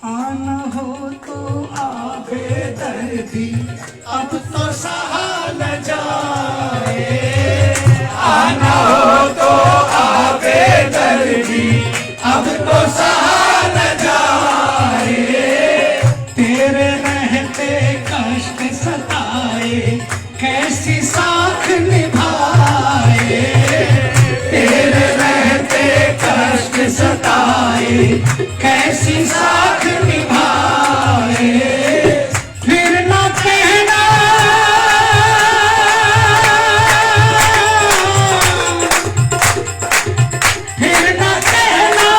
आना हो तो आबे दर्दी, अब तो सहा न जाए। आना हो तो आबे दर्दी, अब तो सहा न जाए। तेरे रहते कष्ट सताए, कैसी साख निभाए। तेरे रहते कष्ट सताए, कैसी साख निभाए। फिर न कहना फिर न कहना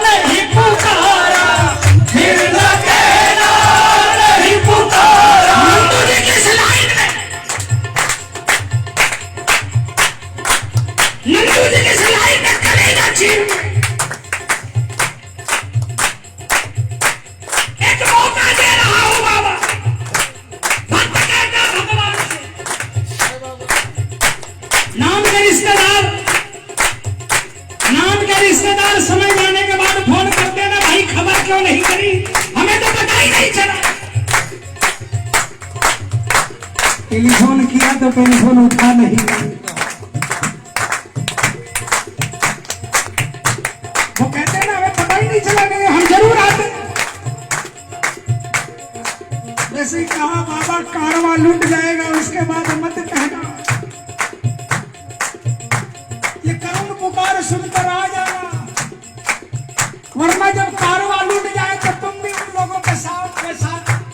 नहीं पुकारा, फिर न कहना नहीं पुकारा। नंदू जी किस लाइन में, नंदू जी किस लाइन में करेगा चीर में। एक मौका दे रहा हूं बाबा, भक्त कहता भगवान से। नाम के रिश्तेदार, नाम के रिश्तेदार समय जाने के बाद फोन करते ना, भाई खबर क्यों नहीं करी, हमें तो पता ही नहीं चला। टेलीफोन किया तो टेलीफोन उठा नहीं। वो कहते ना हमें पता ही नहीं चला, कि हम जरूर आते। जैसे ही कहा बाबा कारवा लूट जाएगा, उसके बाद मत कहना। ये करुण पुकार सुनकर आ जाना, वरना जब कारवा लूट जाए तो तुम भी उन लोगों के साथ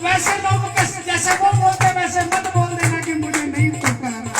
वैसे लोगों के जैसे वो बोलते वैसे मत बोल देना कि मुझे नहीं पुकारा।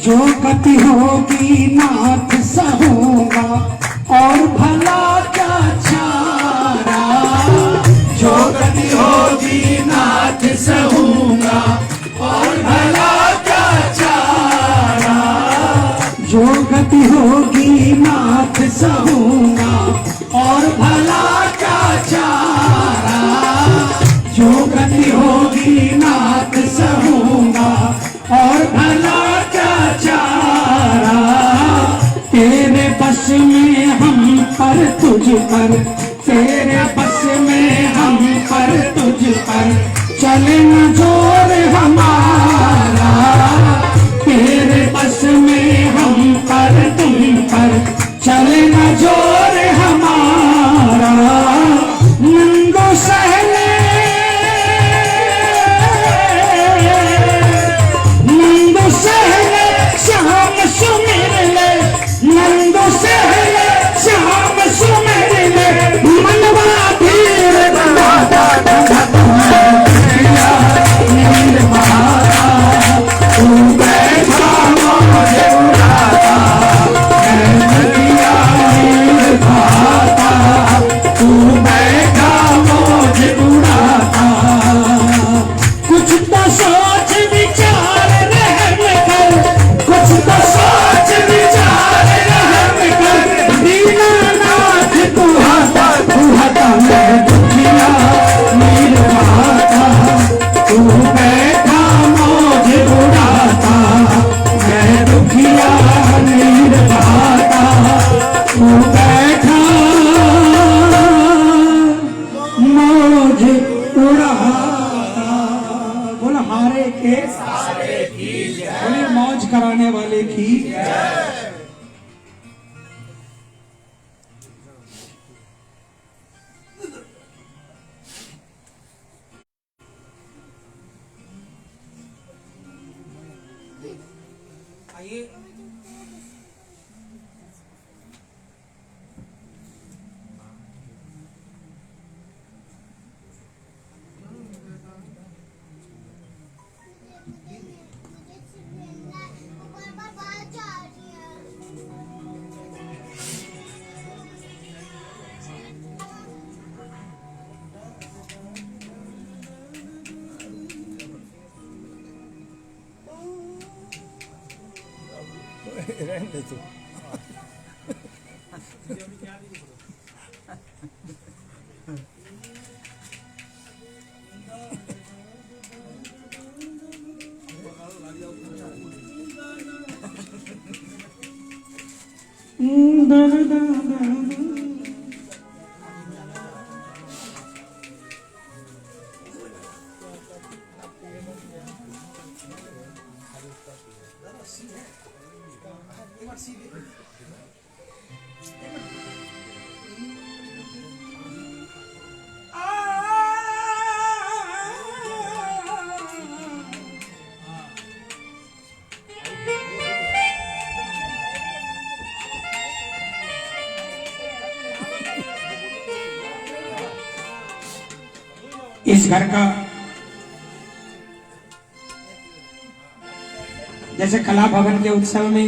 जो गति होगी नाथ सहूंगा और भला क्या चारा। जो गति होगी नाथ सहूंगा और भला क्या चारा। जो गति होगी नाथ सहूंगा और भला क्या चारा। जो गति होगी नाथ सहूंगा और भला क्या चारा। तेरे बस में हम पर तुझ पर, तेरे बस में हम पर तुझ पर चले न जोर हमारा। तेरे बस में हम पर तुम पर चले न जोर हमारा। नंदो सहले नंदो सहले श्याम सुमिर ले। नंदो सहले श्याम सुमिर ले। मनवा धीर बनाता निर्माता तू बैठा मुझे उड़ाता। तू बैठा मुझे उड़ाता। कुछ तो सोच विचार रहम कर, कुछ तो सोच विचार रहम कर। दीनानाथ तू हटा मैं दुखिया निर्माता। तू बैठा मुझे उड़ाता, मैं दुखिया निर्माता। तू बैठा मुझे उड़ाता। बोला हारे के बोले मौज कराने वाले की। आइए रहने दो। इस घर का जैसे कला भवन के उत्सव में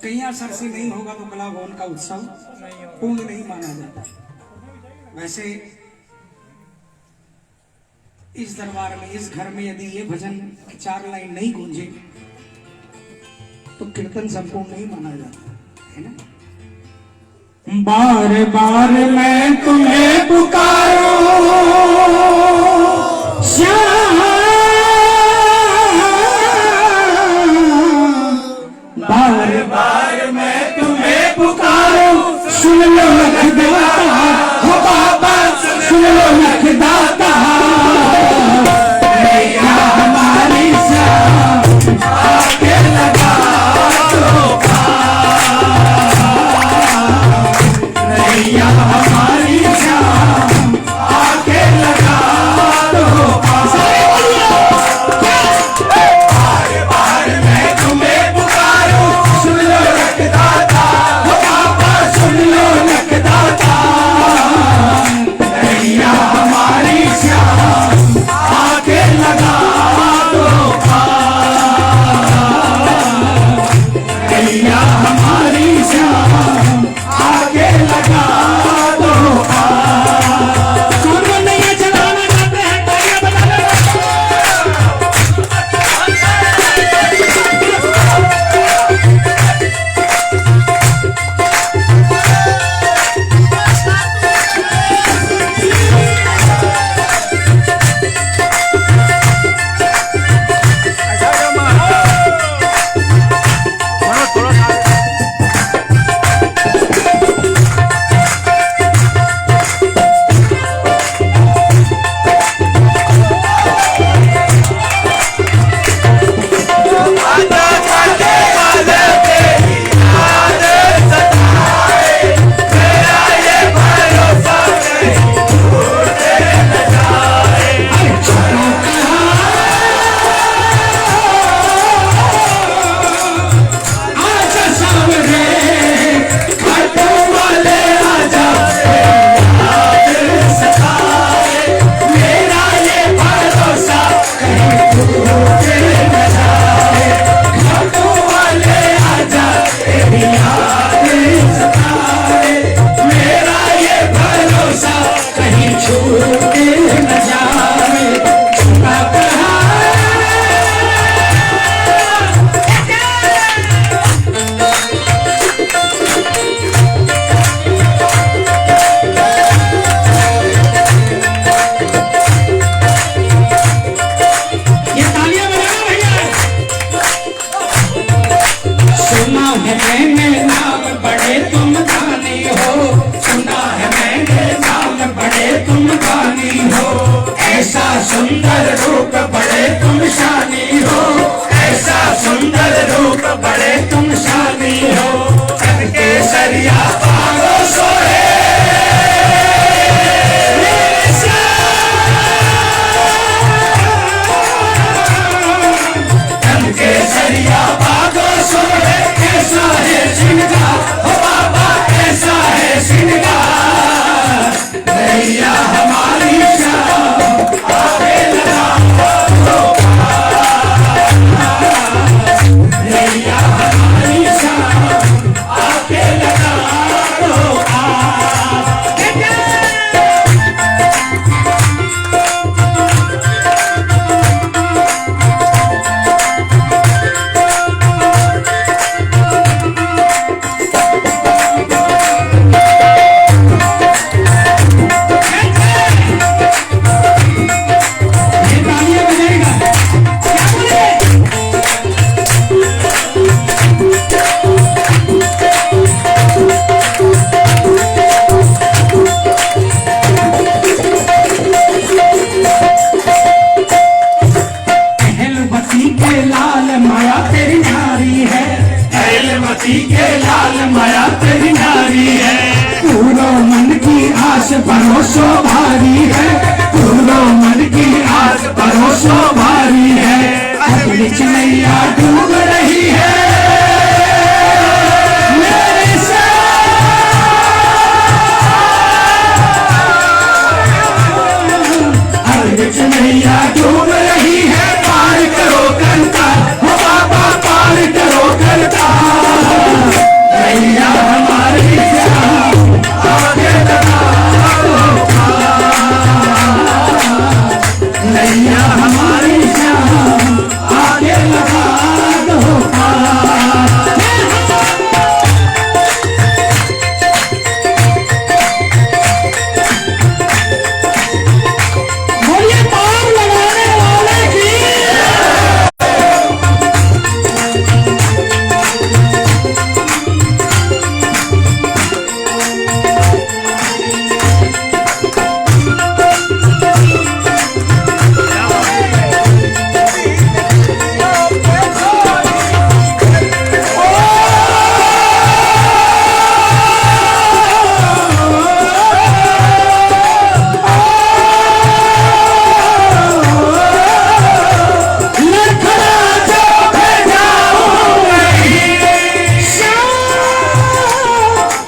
कैया सरसी नहीं होगा तो कला भवन का उत्सव पूर्ण नहीं माना जाता, वैसे इस दरबार में इस घर में यदि ये भजन 4 लाइन नहीं गूंजे तो कीर्तन संपूर्ण नहीं माना जाता है ना। बार बार मैं तुम्हें पुकारूं श्याम, बार बार मैं तुम्हें पुकारूं। सुन लो लखदाता हो बाबा, सुन लो लखदाता। नैया हमारी श्याम आके लगा दो नैया हमारी श्याम आके लगा दो। बार बार मैं तुम्हें पुकारूं, सुन लो लखदाता हो बाबा, सुन लो लखदाता। नैया हमारी श्याम आके लगा दो। आस परोसो भारी है, पूरो मन की आस परोसो भारी है। अगली चलैया डूब रही है मेरे अगली चलैया डूब रही है, पार करो करता हो बाबा, पार करो करता। नैया हमारी आगे लगा दो, नैया हमारी आगे लगा दो। बोलिए पार लगाने वाले की।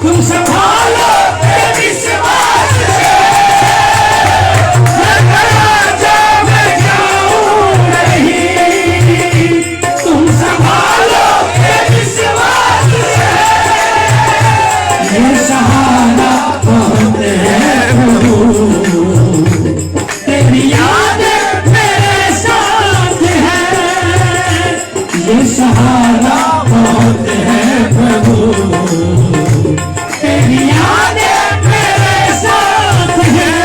तुम संभालो विश्वास से, मैं जाऊं नहीं। तुम संभालो विश्वास से, ये सहारा बहुत है प्रभु, तेरी याद मेरे साथ है। ये सहारा बहुत है प्रभु, तेरी यादें मेरे साथ है।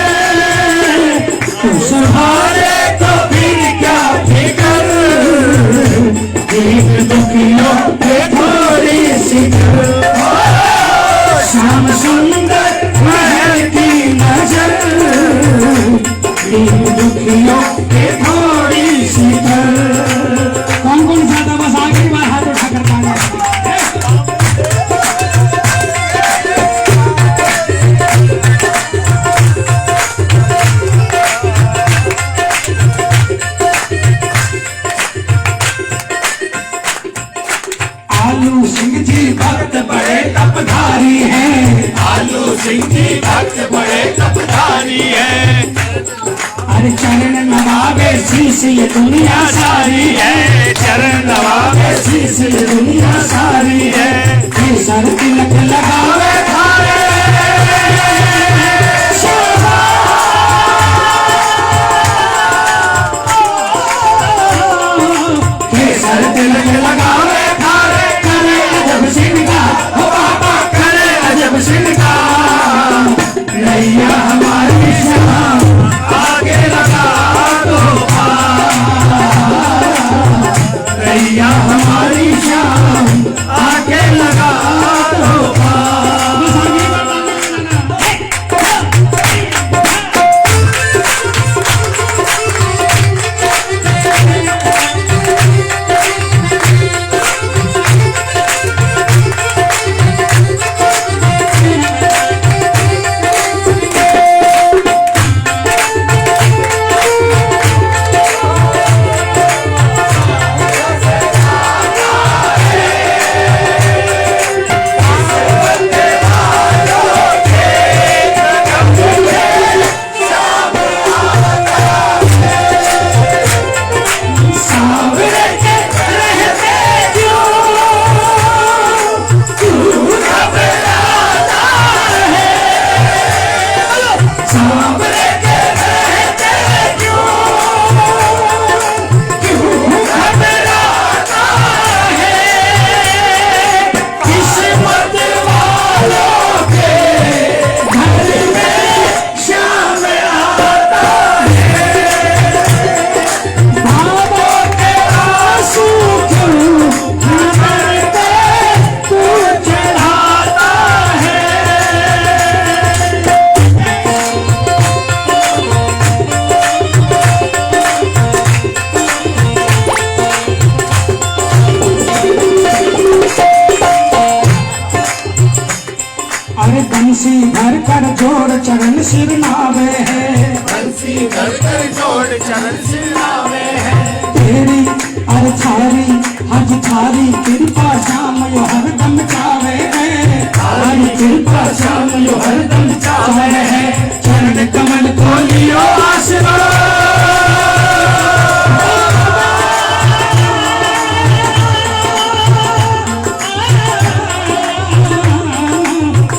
तू संभाले तो फिर क्या फिकर, एक दुखियों पे थोड़ी सी शाम सुंदर महल की नजर, एक दुखियों पे थोड़ी सी कौन कौन सा था? बस आखिरी बार हाथ उठा कर गाना। आलू सिंह जी भक्त बड़े तपधारी हैं, आलू सिंह जी भक्त बड़े तपधारी है। अरे चरण नवावे शीश ये दुनिया सारी है, चरण नवावे शीश ये दुनिया सारी है। केसर तिलक लगावे थारे केसर तिलक लगावे थारे, करे अजब श्रृंगार हो बाबा, करे अजब श्रृंगार। नैया हमारी आगे लगा दो, नैया हमारी आगे लगा दो। धर कर जोड़ चरण सिर नावे है, बंसी धर कर जोड़ चरण सिलावे है। तेरी अर थारी हज थारी कृपा श्याम यो हरदम चावे है, थारी कृपा श्याम यो हरदम चावे है। चरण कमल को लियो आसरा,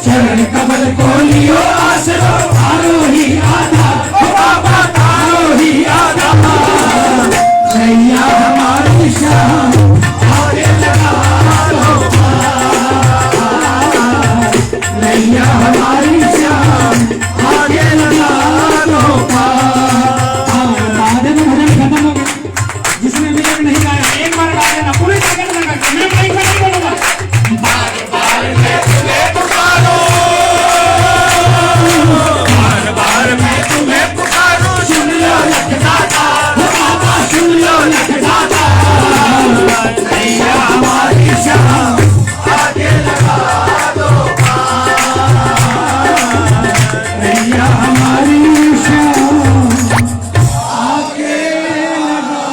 चरण कमल को लियो आसरा, आरोही आधा बाबा आरोही आधा। नैया हमारी श्याम आगे लगा लो पार, नैया हमारी श्याम आगे लगा लो पार। भजन खत्म हो गया, जिसने भी एक नहीं गाया एक बार गा देना, पूरी जगह लगा के मैं माइक में नहीं बोलूंगा। बार बार मैं तुम्हें पुकारो, बार बार मैं तुम्हें पुकारो। सुन लो लखदाता बाबा, सुन लो लखदाता, नैया हमारी श्याम आगे लगा दो नैया हमारी श्याम आगे लगा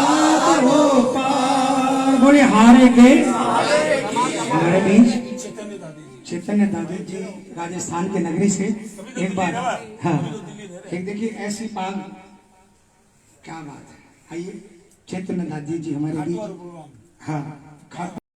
दो पार। बोले हारे के हमारे बीच चैतन्य दादी जी राजस्थान के नगरी से एक बार, हाँ एक देखिए ऐसी पाग, क्या बात है। आइए चैतन्य दादी जी हमारे बीच, हाँ